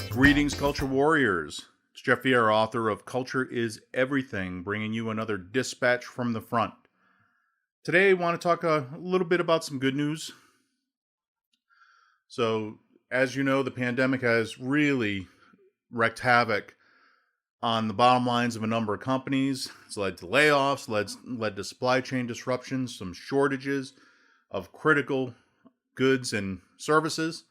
Greetings, Culture Warriors. It's Jeff Vieira, author of Culture is Everything, bringing you another dispatch from the front. Today, I want to talk a little bit about some good news. So, as you know, the pandemic has really wreaked havoc on the bottom lines of a number of companies. It's led to layoffs, led to supply chain disruptions, some shortages of critical goods and services.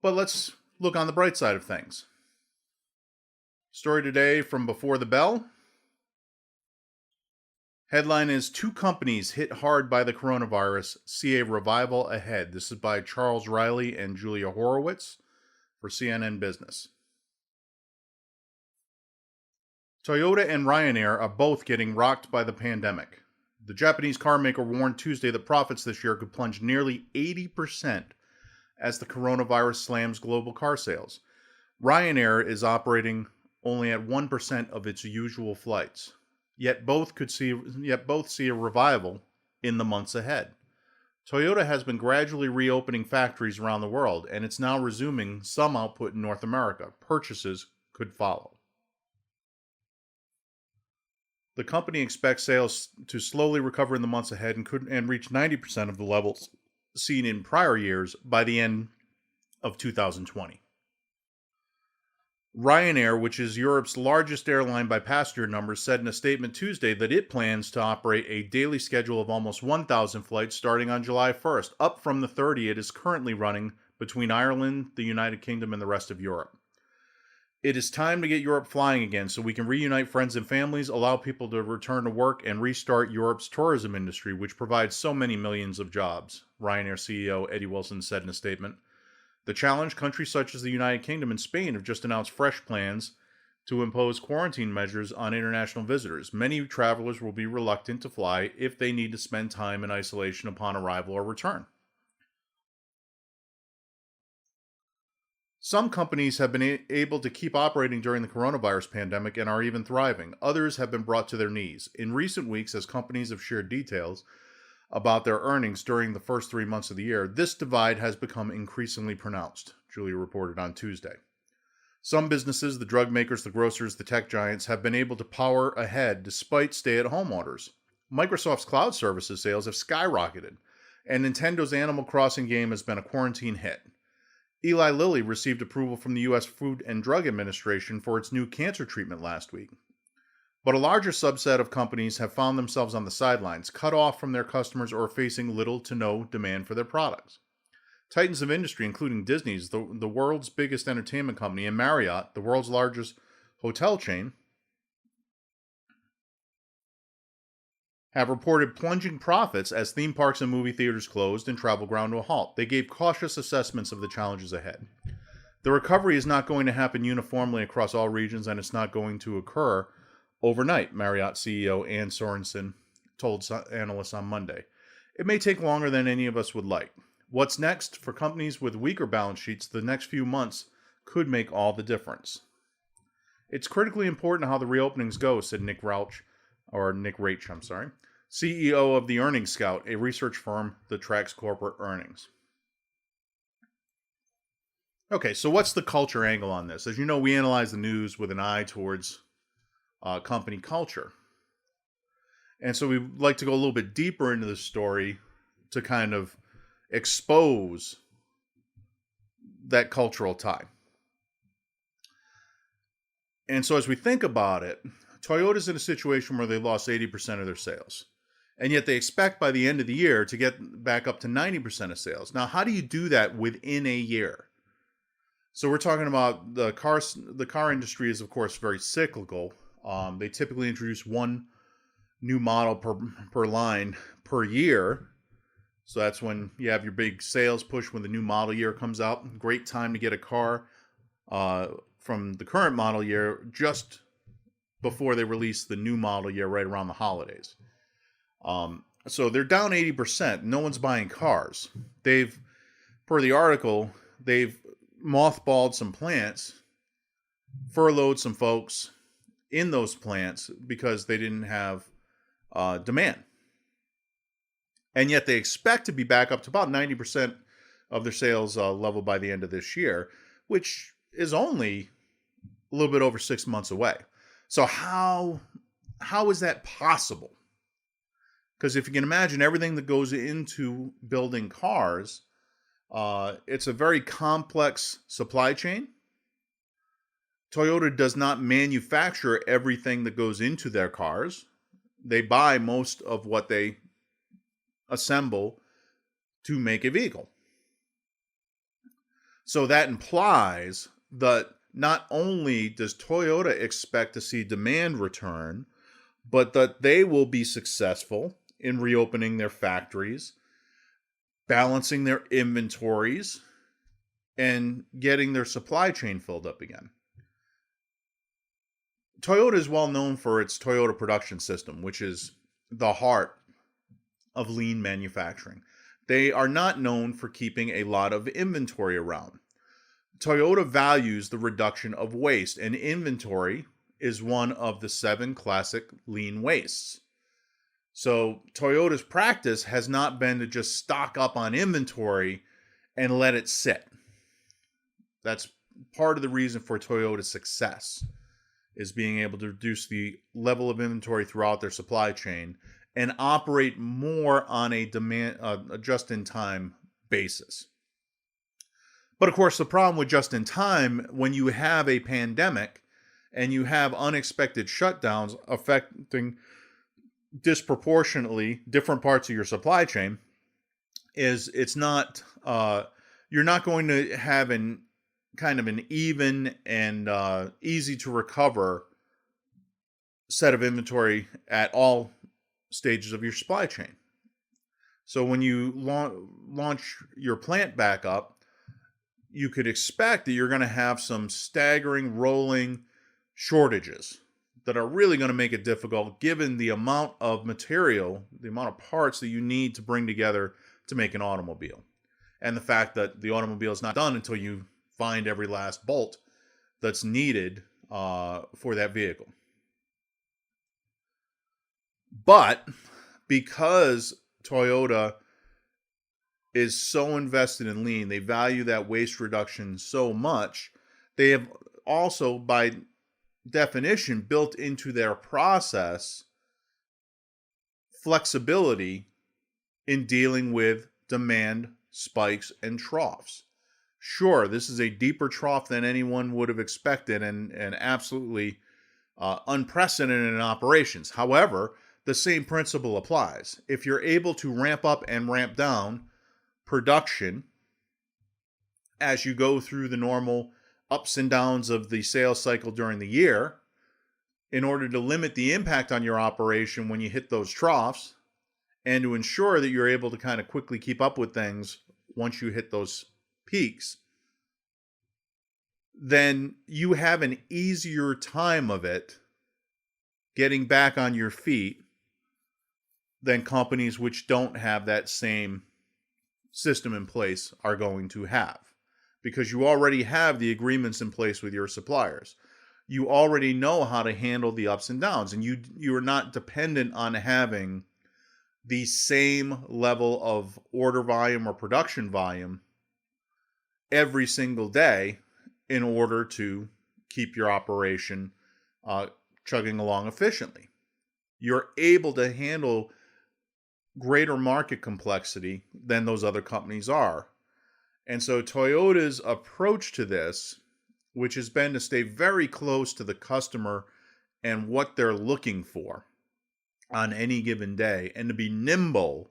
But let's look on the bright side of things. Story today from Before the Bell. Headline is, two companies hit hard by the coronavirus see a revival ahead. This is by Charles Riley and Julia Horowitz for CNN Business. Toyota and Ryanair are both getting rocked by the pandemic. The Japanese car maker warned Tuesday that profits this year could plunge nearly 80% as the coronavirus slams global car sales. Ryanair is operating only at 1% of its usual flights. Yet both see a revival in the months ahead. Toyota has been gradually reopening factories around the world, and it's now resuming some output in North America. Purchases could follow. The company expects sales to slowly recover in the months ahead and reach 90% of the levels seen in prior years by the end of 2020. Ryanair, which is Europe's largest airline by passenger numbers, said in a statement Tuesday that it plans to operate a daily schedule of almost 1,000 flights starting on July 1st, up from the 30 it is currently running between Ireland, the United Kingdom, and the rest of Europe. It is time to get Europe flying again so we can reunite friends and families, allow people to return to work, and restart Europe's tourism industry, which provides so many millions of jobs, Ryanair CEO Eddie Wilson said in a statement. The challenge, countries such as the United Kingdom and Spain have just announced fresh plans to impose quarantine measures on international visitors. Many travelers will be reluctant to fly if they need to spend time in isolation upon arrival or return. Some companies have been able to keep operating during the coronavirus pandemic and are even thriving. Others have been brought to their knees. In recent weeks, as companies have shared details about their earnings during the first 3 months of the year, this divide has become increasingly pronounced, Julia reported on Tuesday. Some businesses, the drug makers, the grocers, the tech giants, have been able to power ahead despite stay-at-home orders. Microsoft's cloud services sales have skyrocketed, and Nintendo's Animal Crossing game has been a quarantine hit. Eli Lilly received approval from the U.S. Food and Drug Administration for its new cancer treatment last week. But a larger subset of companies have found themselves on the sidelines, cut off from their customers, or facing little to no demand for their products. Titans of industry, including Disney's, the world's biggest entertainment company, and Marriott, the world's largest hotel chain, have reported plunging profits as theme parks and movie theaters closed and travel ground to a halt. They gave cautious assessments of the challenges ahead. The recovery is not going to happen uniformly across all regions, and it's not going to occur overnight, Marriott CEO Ann Sorensen told analysts on Monday. It may take longer than any of us would like. What's next? For companies with weaker balance sheets, the next few months could make all the difference. It's critically important how the reopenings go, said Nick Rauch, CEO of the Earnings Scout, a research firm that tracks corporate earnings. Okay, so what's the culture angle on this? As you know, we analyze the news with an eye towards company culture. And so we'd like to go a little bit deeper into the story to kind of expose that cultural tie. And so as we think about it, Toyota's in a situation where they lost 80% of their sales. And yet they expect by the end of the year to get back up to 90% of sales. Now, how do you do that within a year? So we're talking about the car industry is, of course, very cyclical. They typically introduce one new model per line per year. So that's when you have your big sales push when the new model year comes out. Great time to get a car from the current model year just before they release the new model year right around the holidays. So they're down 80%. No one's buying cars. Per the article, they've mothballed some plants, furloughed some folks in those plants because they didn't have demand. And yet they expect to be back up to about 90% of their sales level by the end of this year, which is only a little bit over 6 months away. So how is that possible? Because if you can imagine everything that goes into building cars, it's a very complex supply chain. Toyota does not manufacture everything that goes into their cars. They buy most of what they assemble to make a vehicle. So that implies that not only does Toyota expect to see demand return, but that they will be successful in reopening their factories, balancing their inventories, and getting their supply chain filled up again. Toyota is well known for its Toyota production system, which is the heart of lean manufacturing. They are not known for keeping a lot of inventory around. Toyota values the reduction of waste, and inventory is one of the 7 classic lean wastes. So Toyota's practice has not been to just stock up on inventory and let it sit. That's part of the reason for Toyota's success, is being able to reduce the level of inventory throughout their supply chain and operate more on a just-in-time basis. But of course, the problem with just-in-time, when you have a pandemic and you have unexpected shutdowns affecting disproportionately different parts of your supply chain, is it's not you're not going to have an kind of an even and easy to recover set of inventory at all stages of your supply chain. So when you launch your plant back up, you could expect that you're going to have some staggering rolling shortages that are really going to make it difficult given the amount of material, the amount of parts that you need to bring together to make an automobile. And the fact that the automobile is not done until you find every last bolt that's needed for that vehicle. But because Toyota is so invested in lean, they value that waste reduction so much, they have also, by definition, built into their process flexibility in dealing with demand spikes and troughs. Sure, this is a deeper trough than anyone would have expected and absolutely unprecedented in operations. However, the same principle applies. If you're able to ramp up and ramp down production as you go through the normal ups and downs of the sales cycle during the year, in order to limit the impact on your operation when you hit those troughs, and to ensure that you're able to kind of quickly keep up with things once you hit those peaks, then you have an easier time of it getting back on your feet than companies which don't have that same system in place are going to have, because you already have the agreements in place with your suppliers. You already know how to handle the ups and downs, and you are not dependent on having the same level of order volume or production volume every single day in order to keep your operation chugging along efficiently. You're able to handle greater market complexity than those other companies are. And so Toyota's approach to this, which has been to stay very close to the customer and what they're looking for on any given day, and to be nimble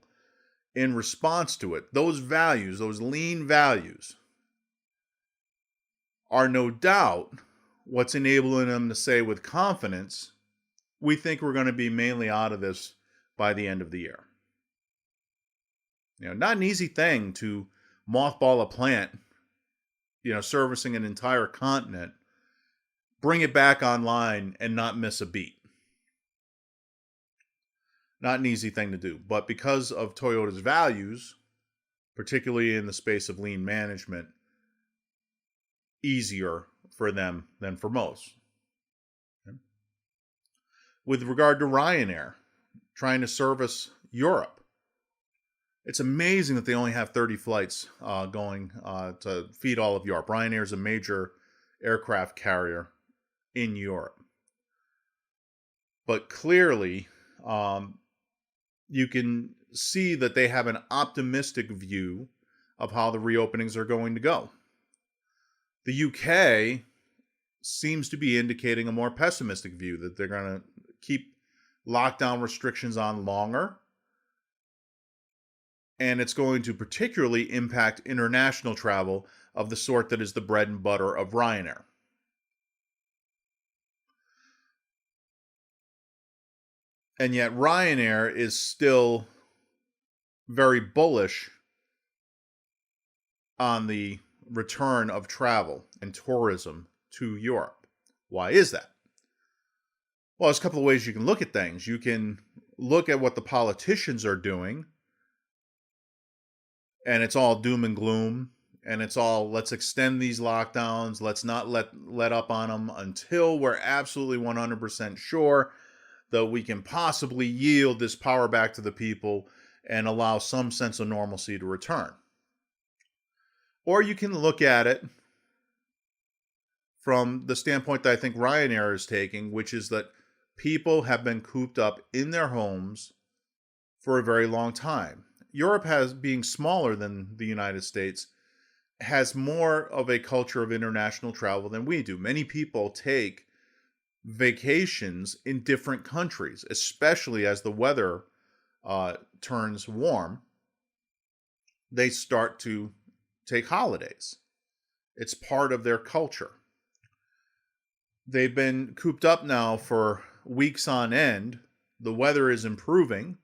in response to it. Those values, those lean values, are no doubt what's enabling them to say with confidence, we think we're going to be mainly out of this by the end of the year. Not an easy thing to mothball a plant, servicing an entire continent, bring it back online and not miss a beat. Not an easy thing to do, but because of Toyota's values, particularly in the space of lean management, easier for them than for most. With regard to Ryanair, trying to service Europe. It's amazing that they only have 30 flights going to feed all of Europe. Ryanair is a major aircraft carrier in Europe. But clearly, you can see that they have an optimistic view of how the reopenings are going to go. The UK seems to be indicating a more pessimistic view, that they're going to keep lockdown restrictions on longer. And it's going to particularly impact international travel of the sort that is the bread and butter of Ryanair. And yet Ryanair is still very bullish on the return of travel and tourism to Europe. Why is that? Well, there's a couple of ways you can look at things. You can look at what the politicians are doing, and it's all doom and gloom, and it's all, let's extend these lockdowns, let's not let up on them until we're absolutely 100% sure that we can possibly yield this power back to the people and allow some sense of normalcy to return. Or you can look at it from the standpoint that I think Ryanair is taking, which is that people have been cooped up in their homes for a very long time. Europe, being smaller than the United States, has more of a culture of international travel than we do. Many people take vacations in different countries, especially as the weather turns warm. They start to take holidays. It's part of their culture. They've been cooped up now for weeks on end. The weather is improving.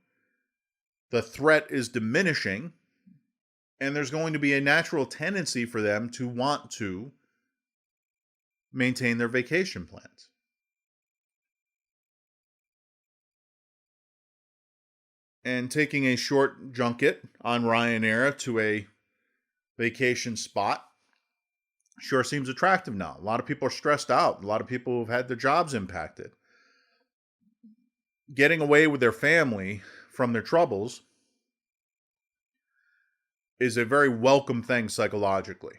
The threat is diminishing. And there's going to be a natural tendency for them to want to maintain their vacation plans. And taking a short junket on Ryanair to a vacation spot sure seems attractive now. A lot of people are stressed out. A lot of people have had their jobs impacted. Getting away with their family from their troubles is a very welcome thing psychologically.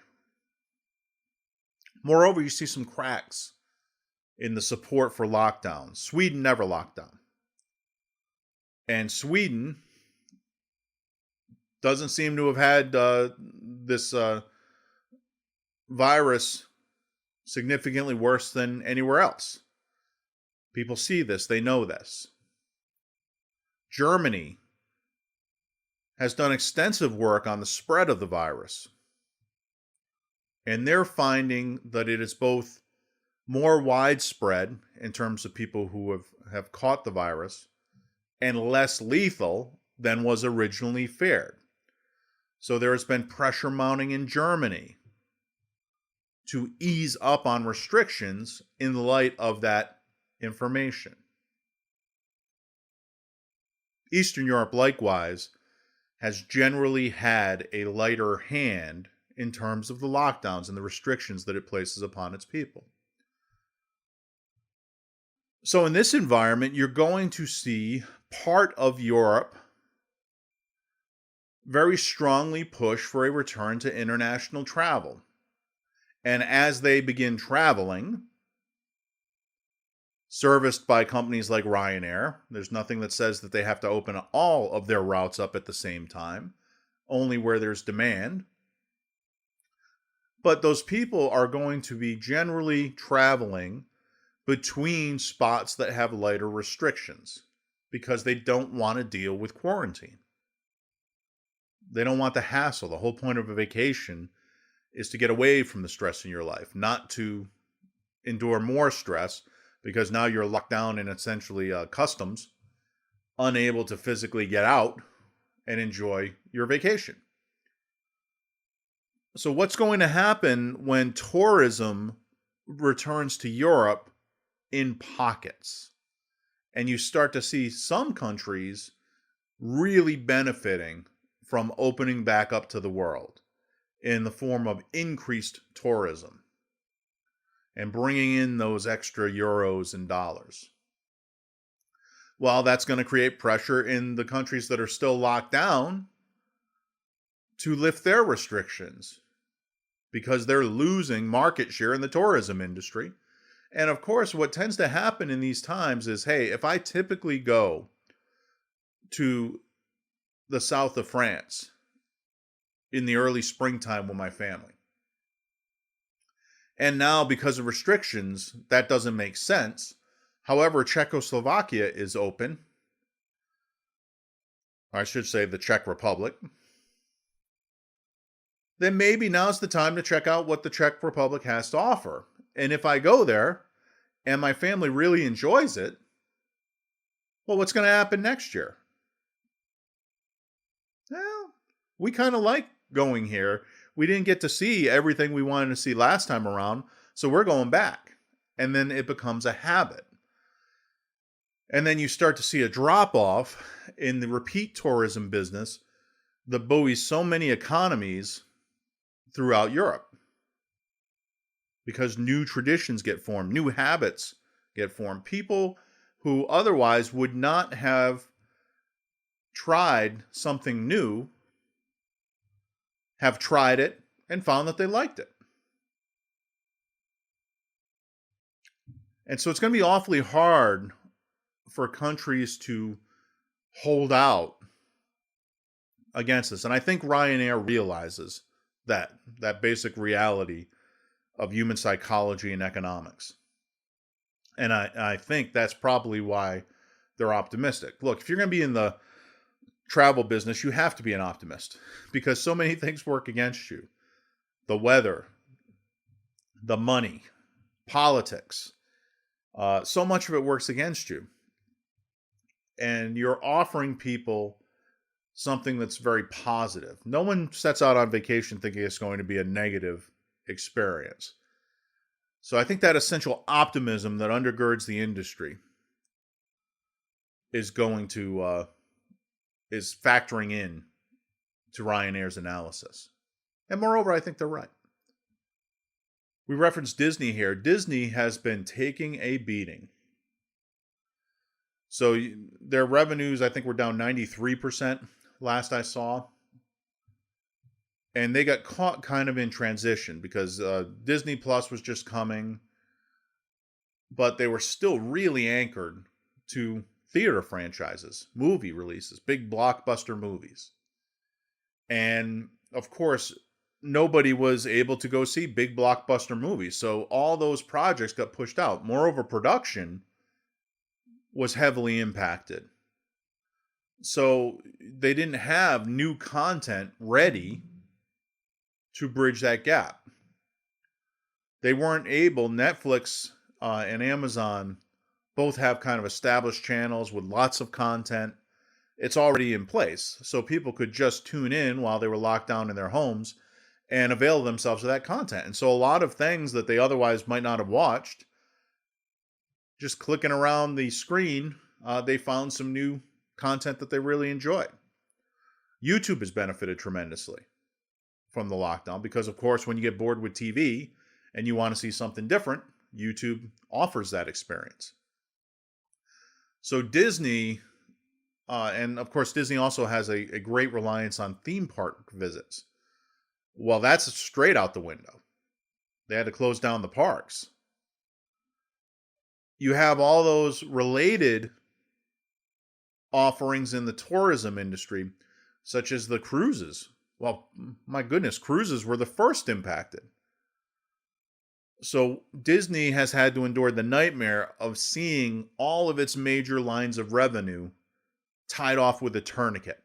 Moreover, you see some cracks in the support for lockdowns. Sweden never locked down. And Sweden doesn't seem to have had this virus significantly worse than anywhere else. People see this, they know this. Germany has done extensive work on the spread of the virus. And they're finding that it is both more widespread in terms of people who have caught the virus and less lethal than was originally feared. So there has been pressure mounting in Germany to ease up on restrictions in light of that information. Eastern Europe, likewise, has generally had a lighter hand in terms of the lockdowns and the restrictions that it places upon its people. So in this environment, you're going to see part of Europe very strongly push for a return to international travel. And as they begin traveling, serviced by companies like Ryanair, there's nothing that says that they have to open all of their routes up at the same time, only where there's demand. But those people are going to be generally traveling between spots that have lighter restrictions because they don't want to deal with quarantine. They don't want the hassle. The whole point of a vacation is to get away from the stress in your life, not to endure more stress because now you're locked down in essentially customs, unable to physically get out and enjoy your vacation. So what's going to happen when tourism returns to Europe in pockets? And you start to see some countries really benefiting from opening back up to the world in the form of increased tourism and bringing in those extra euros and dollars. Well, that's going to create pressure in the countries that are still locked down to lift their restrictions because they're losing market share in the tourism industry. And of course, what tends to happen in these times is, hey, if I typically go to the south of France in the early springtime with my family, and now because of restrictions, that doesn't make sense. However, Czechoslovakia is open. I should say the Czech Republic. Then maybe now's the time to check out what the Czech Republic has to offer. And if I go there and my family really enjoys it, well, what's going to happen next year? Well, we kind of like going here. We didn't get to see everything we wanted to see last time around, so we're going back. And then it becomes a habit. And then you start to see a drop off in the repeat tourism business that buoys so many economies throughout Europe because new traditions get formed, new habits get formed. People who otherwise would not have tried something new have tried it and found that they liked it. And so it's going to be awfully hard for countries to hold out against this. And I think Ryanair realizes that basic reality of human psychology and economics. And I think that's probably why they're optimistic. Look, if you're going to be in the travel business, you have to be an optimist because so many things work against you. The weather, the money, politics, so much of it works against you. And you're offering people something that's very positive. No one sets out on vacation thinking it's going to be a negative experience. So I think that essential optimism that undergirds the industry is going to is factoring in to Ryanair's analysis. And moreover, I think they're right. We referenced Disney here. Disney has been taking a beating. So their revenues, I think, were down 93% last I saw. And they got caught kind of in transition because Disney Plus was just coming, but they were still really anchored to theater franchises, movie releases, big blockbuster movies. And of course, nobody was able to go see big blockbuster movies. So all those projects got pushed out. Moreover, production was heavily impacted. So they didn't have new content ready to bridge that gap. They weren't able, Netflix and Amazon both have kind of established channels with lots of content. It's already in place. So people could just tune in while they were locked down in their homes and avail themselves of that content. And so a lot of things that they otherwise might not have watched, just clicking around the screen, they found some new content that they really enjoy. YouTube has benefited tremendously from the lockdown because, of course, when you get bored with TV and you want to see something different, YouTube offers that experience. So Disney, and of course, Disney also has a great reliance on theme park visits. Well, that's straight out the window. They had to close down the parks. You have all those related offerings in the tourism industry, such as the cruises. Well, my goodness, cruises were the first impacted. So Disney has had to endure the nightmare of seeing all of its major lines of revenue tied off with a tourniquet.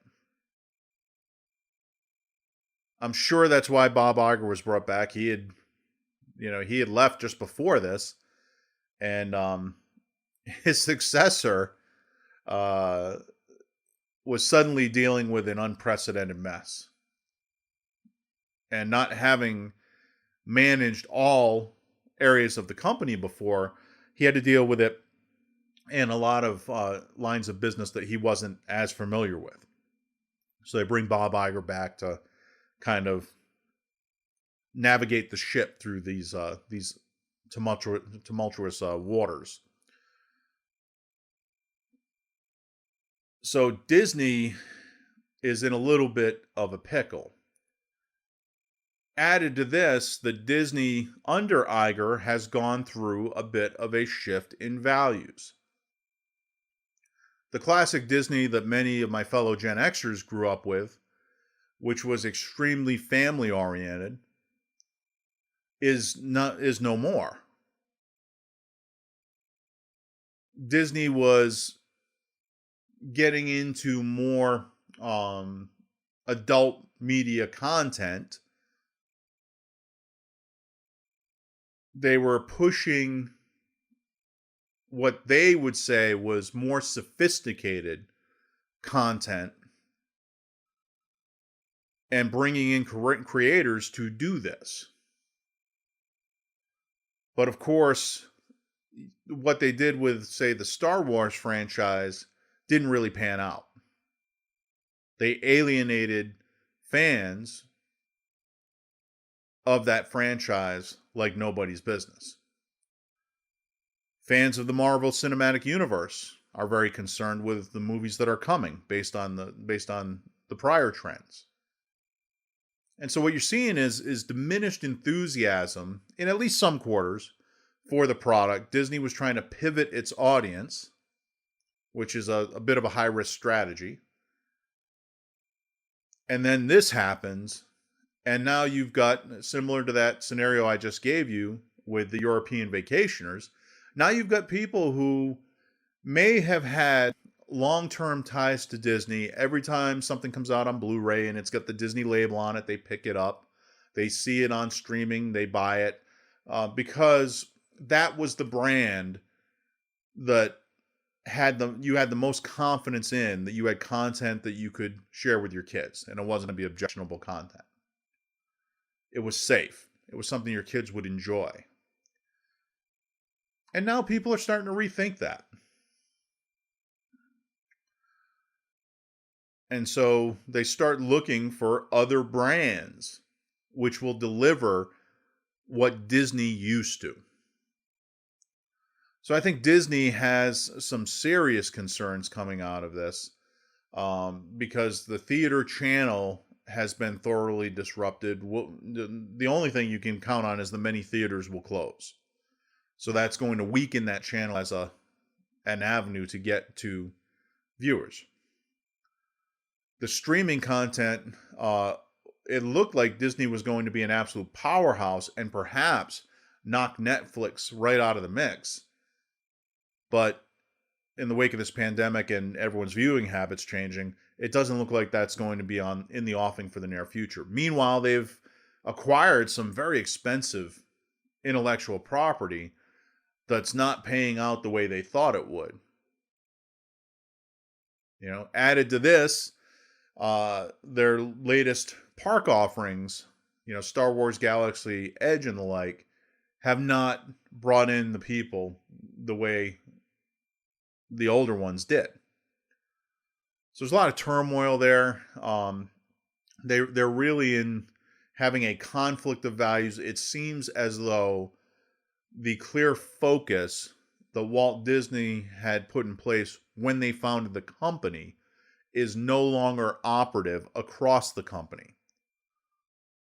I'm sure that's why Bob Iger was brought back. He had left just before this, and his successor was suddenly dealing with an unprecedented mess. And not having managed all areas of the company before, he had to deal with it in a lot of lines of business that he wasn't as familiar with. So they bring Bob Iger back to kind of navigate the ship through these tumultuous waters. So Disney is in a little bit of a pickle. Added to this, the Disney under Iger has gone through a bit of a shift in values. The classic Disney that many of my fellow Gen Xers grew up with, which was extremely family oriented, is no more. Disney was getting into more adult media content. They were pushing what they would say was more sophisticated content and bringing in creators to do this. But of course, what they did with, say, the Star Wars franchise didn't really pan out. They alienated fans of that franchise like nobody's business. Fans of the Marvel Cinematic Universe are very concerned with the movies that are coming based on the prior trends. And so what you're seeing is diminished enthusiasm in at least some quarters for the product. Disney was trying to pivot its audience, which is a bit of a high-risk strategy. And then this happens, and now you've got, similar to that scenario I just gave you with the European vacationers, now you've got people who may have had long-term ties to Disney. Every time something comes out on Blu-ray and it's got the Disney label on it, they pick it up. They see it on streaming, they buy it, because that was the brand that you had the most confidence in, that you had content that you could share with your kids, and it wasn't going to be objectionable content. It was safe. It was something your kids would enjoy. And now people are starting to rethink that. And so they start looking for other brands which will deliver what Disney used to. So I think Disney has some serious concerns coming out of this, because the theater channel has been thoroughly disrupted. The only thing you can count on is the many theaters will close. So that's going to weaken that channel as an avenue to get to viewers. The streaming content, it looked like Disney was going to be an absolute powerhouse and perhaps knock Netflix right out of the mix. But in the wake of this pandemic and everyone's viewing habits changing, it doesn't look like that's going to be in the offing for the near future. Meanwhile, they've acquired some very expensive intellectual property that's not paying out the way they thought it would. Added to this, their latest park offerings, Star Wars Galaxy Edge and the like, have not brought in the people the way the older ones did. So there's a lot of turmoil there. They're really in having a conflict of values. It seems as though the clear focus that Walt Disney had put in place when they founded the company is no longer operative across the company.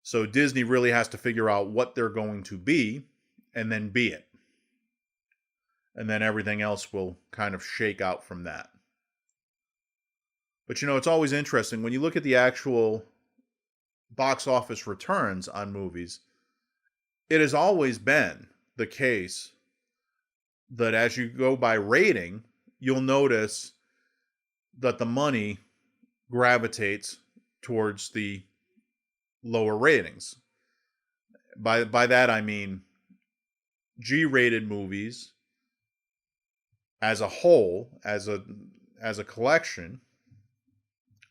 So Disney really has to figure out what they're going to be and then be it. And then everything else will kind of shake out from that. But it's always interesting when you look at the actual box office returns on movies. It has always been the case that as you go by rating, you'll notice that the money gravitates towards the lower ratings. By that I mean G-rated movies as a whole, as a collection,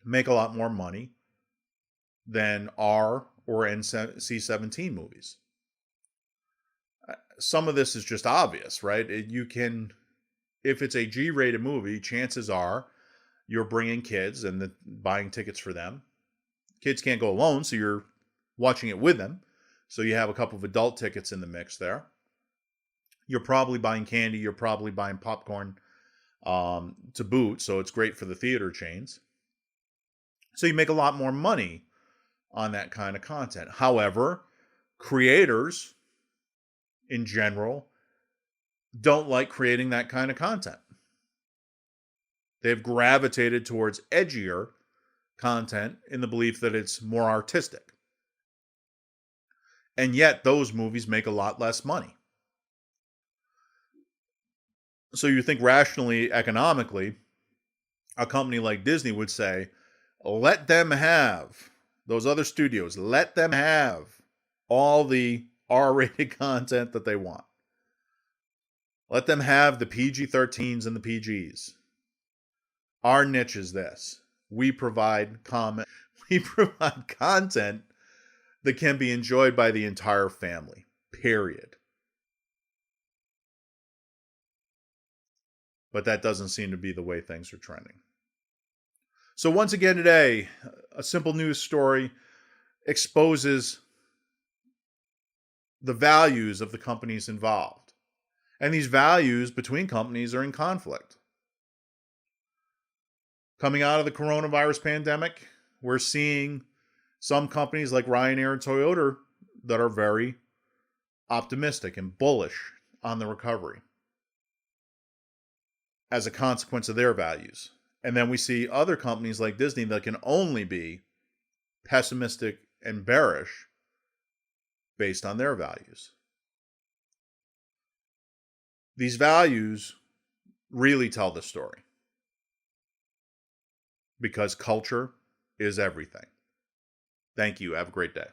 make a lot more money than R or NC-17 movies. Some of this is just obvious, right? If it's a G-rated movie, chances are you're bringing kids and buying tickets for them. Kids can't go alone, so you're watching it with them. So you have a couple of adult tickets in the mix there. You're probably buying candy. You're probably buying popcorn. to boot, so it's great for the theater chains. So you make a lot more money on that kind of content. However, creators in general don't like creating that kind of content. They've gravitated towards edgier content in the belief that it's more artistic. And yet those movies make a lot less money. So you think rationally, economically, a company like Disney would say, let them have, those other studios, let them have all the R-rated content that they want. Let them have the PG-13s and the PGs. Our niche is this. We provide content that can be enjoyed by the entire family. Period. But that doesn't seem to be the way things are trending. So once again today, a simple news story exposes the values of the companies involved. And these values between companies are in conflict. Coming out of the coronavirus pandemic, we're seeing some companies like Ryanair and Toyota that are very optimistic and bullish on the recovery as a consequence of their values. And then we see other companies like Disney that can only be pessimistic and bearish based on their values. These values really tell the story because culture is everything. Thank you. Have a great day.